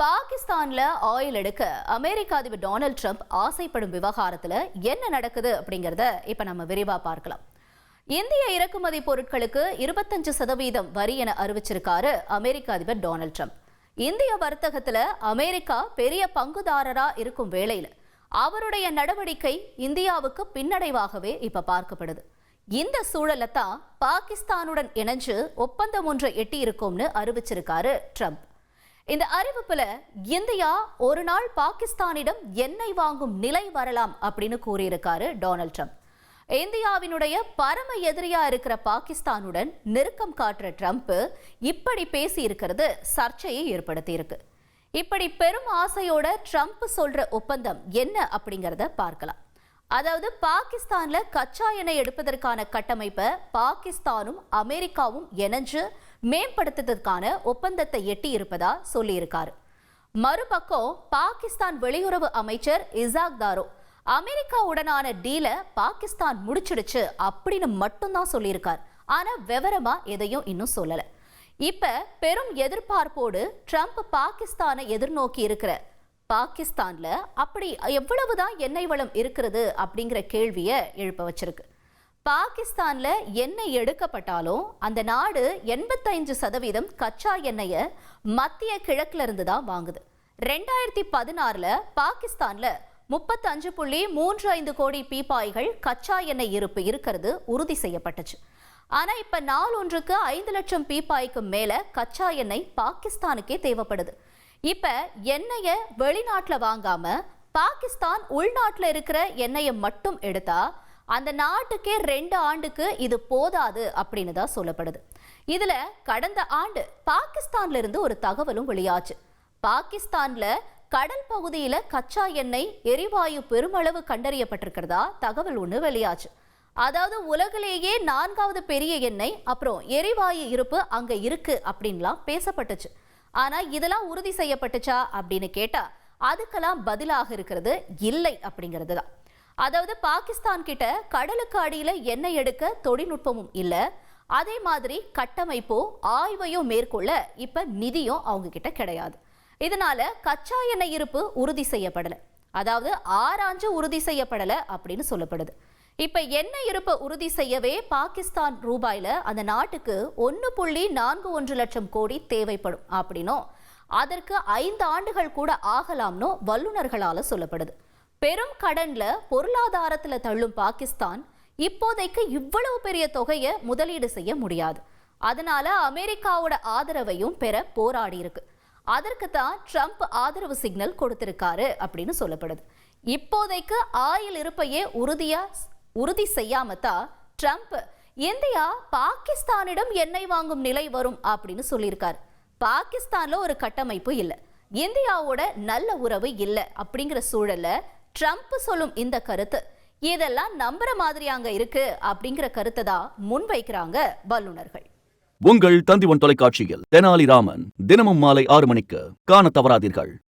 பாகிஸ்தான்ல ஆயில் எடுக்க அமெரிக்க அதிபர் டொனால்ட் ட்ரம்ப் ஆசைப்படும் விவகாரத்துல என்ன நடக்குது அப்படிங்கறத இப்ப நம்ம விரிவா பார்க்கலாம். இந்திய இறக்குமதி பொருட்களுக்கு 25% வரி என அறிவிச்சிருக்காரு அமெரிக்க அதிபர் டொனால்ட் ட்ரம்ப். இந்திய வர்த்தகத்துல அமெரிக்கா பெரிய பங்குதாரரா இருக்கும் வேளையில அவருடைய நடவடிக்கை இந்தியாவுக்கு பின்னடைவாகவே இப்ப பார்க்கப்படுது. இந்த சூழலை தான் பாகிஸ்தானுடன் இணைஞ்சு ஒப்பந்தம் ஒன்றை எட்டி இருக்கும்னு அறிவிச்சிருக்காரு ட்ரம்ப். இந்த அறிவிப்புல இந்தியா ஒரு நாள் பாகிஸ்தானிடம் எண்ணெய் வாங்கும் நிலை வரலாம் அப்படின்னு கூறியிருக்காரு டொனால்ட் ட்ரம்ப். இந்தியாவினுடைய பரம எதிரியா இருக்கிற பாகிஸ்தானுடன் நெருக்கம் காட்டுற ட்ரம்ப் இப்படி பேசி இருக்கிறது சர்ச்சையை ஏற்படுத்தி இருக்கு. இப்படி பெரும் ஆசையோட ட்ரம்ப் சொல்ற ஒப்பந்தம் என்ன அப்படிங்கறத பார்க்கலாம். அதாவது பாகிஸ்தான்ல கச்சா எண்ணெய் எடுப்பதற்கான கட்டமைப்பை பாகிஸ்தானும் அமெரிக்காவும் இணைஞ்சு மேம்படுத்துவதற்கான ஒப்பந்தத்தை எட்டி இருப்பதா சொல்லியிருக்காரு. மறுபக்கம் பாகிஸ்தான் வெளியுறவு அமைச்சர் இசாக் தாரோ அமெரிக்காவுடனான டீல பாகிஸ்தான் முடிச்சிடுச்சு அப்படின்னு மட்டும்தான் சொல்லியிருக்கார். ஆனா விவரமா எதையும் இன்னும் சொல்லல. இப்ப பெரும் எதிர்பார்ப்போடு ட்ரம்ப் பாகிஸ்தானை எதிர்நோக்கி இருக்கிற பாகிஸ்தான்ல அப்படி எவ்வளவுதான் எண்ணெய் வளம் இருக்கிறது அப்படிங்கிற கேள்வியை எழுப்ப வச்சிருக்கு. பாகிஸ்தான்ல எண்ணெய் எடுக்கப்பட்டாலும் அந்த நாடு 85% கச்சா எண்ணெயை மத்திய கிழக்குல இருந்து தான் வாங்குது. 2016 பாகிஸ்தான்ல 35.35 கோடி பீப்பாய்கள் கச்சா எண்ணெய் இருப்பு இருக்கிறது உறுதி செய்யப்பட்டுச்சு. ஆனா இப்ப நாள் ஒன்றுக்கு 5 லட்சம் பீப்பாய்க்கு மேல கச்சா எண்ணெய் பாகிஸ்தானுக்கே தேவைப்படுது. இப்ப எண்ணெய வெளிநாட்டுல வாங்காம பாகிஸ்தான் உள்நாட்டுல இருக்கிற எண்ணெயை மட்டும் எடுத்தா அந்த நாட்டுக்கே 2 ஆண்டுக்கு இது போதாது அப்படின்னு தான் சொல்லப்படுது. இதுல கடந்த ஆண்டு பாகிஸ்தான்ல இருந்து ஒரு தகவலும் வெளியாச்சு. பாகிஸ்தான்ல கடல் பகுதியில கச்சா எண்ணெய் எரிவாயு பெருமளவு கண்டறியப்பட்டிருக்கிறதா தகவல் ஒண்ணு வெளியாச்சு. அதாவது உலகிலேயே 4வது பெரிய எண்ணெய் அப்புறம் எரிவாயு இருப்பு அங்க இருக்கு அப்படின்லாம் பேசப்பட்டுச்சு. ஆனா இதெல்லாம் உறுதி செய்யப்பட்டுச்சா அப்படின்னு கேட்டா அதுக்கெல்லாம் பதிலாக இருக்கிறது இல்லை அப்படிங்கிறது தான். அதாவது பாகிஸ்தான் கிட்ட கடலுக்கு அடியில எண்ணெய் எடுக்க தொழில்நுட்பமும் இல்ல, அதே மாதிரி கட்டமைப்போ ஆய்வையோ மேற்கொள்ள இப்ப நிதியும் அவங்க கிட்ட கிடையாது. இதனால கச்சா எண்ணெய் இருப்பு உறுதி செய்யப்படல, அதாவது ஆராய்ஞ்சு உறுதி செய்யப்படல அப்படின்னு சொல்லப்படுது. இப்ப எண்ணெய் இருப்பை உறுதி செய்யவே பாகிஸ்தான் ரூபாயில அந்த நாட்டுக்கு 1.41 லட்சம் கோடி தேவைப்படும் அப்படின்னும் அதற்கு 5 ஆண்டுகள் கூட ஆகலாம்னு வல்லுநர்களால சொல்லப்படுது. பெரும் கடன்ல பொருளாதாரத்துல தள்ளும் பாகிஸ்தான் இப்போதைக்கு இவ்வளவு பெரிய தொகையை முதலீடு செய்ய முடியாது. அதனால அமெரிக்காவோட ஆதரவையும் பெற போராடி இருக்கு. அதற்கு தான் ட்ரம்ப் ஆதரவு சிக்னல் கொடுத்திருக்காரு அப்படின்னு சொல்லப்படுது. இப்போதைக்கு ஆயில் இருப்பையே உறுதி செய்யாம தான் ட்ரம்ப் இந்தியா பாகிஸ்தானிடம் எண்ணெய் வாங்கும் நிலை வரும் அப்படின்னு சொல்லியிருக்காரு. பாகிஸ்தான்ல ஒரு கட்டமைப்பு இல்ல, இந்தியாவோட நல்ல உறவு இல்ல அப்படிங்கிற சூழல்ல ட்ரம்ப் சொல்லும் இந்த கருத்து இதெல்லாம் நம்புற மாதிரி அங்க இருக்கு அப்படிங்கிற கருத்தை தான் முன்வைக்கிறாங்க வல்லுநர்கள். உங்கள் தந்திவன் தொலைக்காட்சியில் தெனாலிராமன் தினமும் மாலை 6 மணிக்கு காண தவறாதீர்கள்.